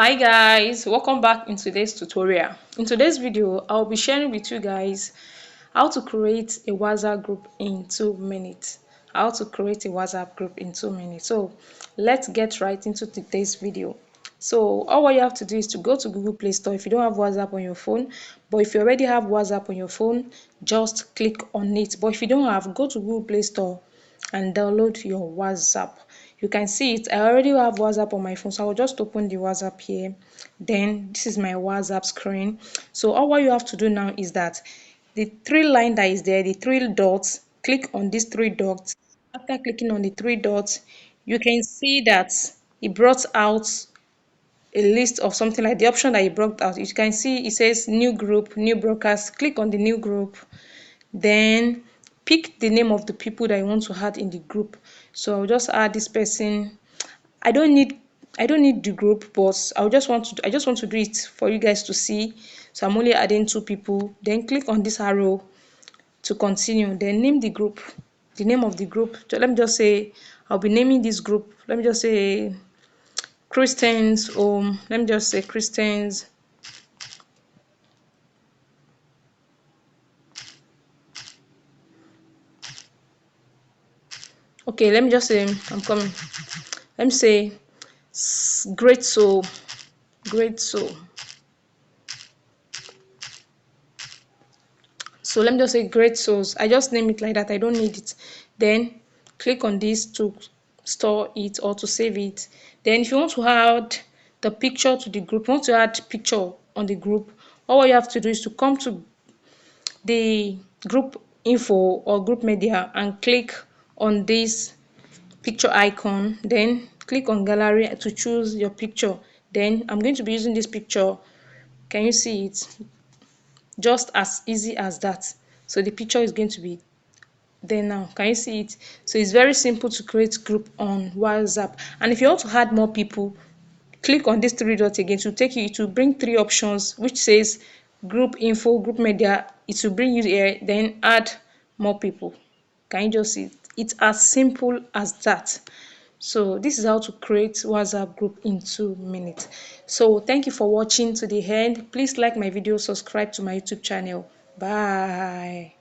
Hi guys, welcome back in today's tutorial. In today's video, I'll be sharing with you guys how to create a WhatsApp group in 2 minutes. How to create a WhatsApp group in 2 minutes. So let's get right into today's video. So all what you have to do is to go to Google Play Store if you don't have WhatsApp on your phone. But if you already have WhatsApp on your phone, just click on it. But if you don't have, go to Google Play Store and download your WhatsApp. You can see it. I already have WhatsApp on my phone, so I'll just open the WhatsApp here. Then this is my WhatsApp screen. So all what you have to do now is that the three line that is there, the three dots, click on these three dots. After clicking on the three dots, you can see that it brought out a list of something like the option that it brought out. You can see it says new group, new broadcast. Click on the new group, then pick the name of the people that you want to add in the group. So I'll just add this person. I don't need the group, but I just want to do it for you guys to see. So I'm only adding two people. Then click on this arrow to continue. Then name the group, the name of the group. So let me just say I'll be naming this group. Let me just say Christians. Let me just say Christians. Okay, let me just say I'm coming. Let me say great soul, great soul. So let me just say great souls. I just name it like that. I don't need it. Then click on this to store it or to save it. Then if you want to add the picture to the group, you want to add picture on the group, all you have to do is to come to the group info or group media and click on this picture icon. Then click on gallery to choose your picture. Then I'm going to be using this picture. Can you see it? Just as easy as that. So the picture is going to be there now. Can you see it? So it's very simple to create group on WhatsApp. And if you want to add more people, click on this three dots again to take you to bring three options which says group info, group media. It will bring you here, then add more people. Can you just see it? It's as simple as that. So this is how to create WhatsApp group in 2 minutes. So thank you for watching to the end. Please like my video, subscribe to my YouTube channel. Bye.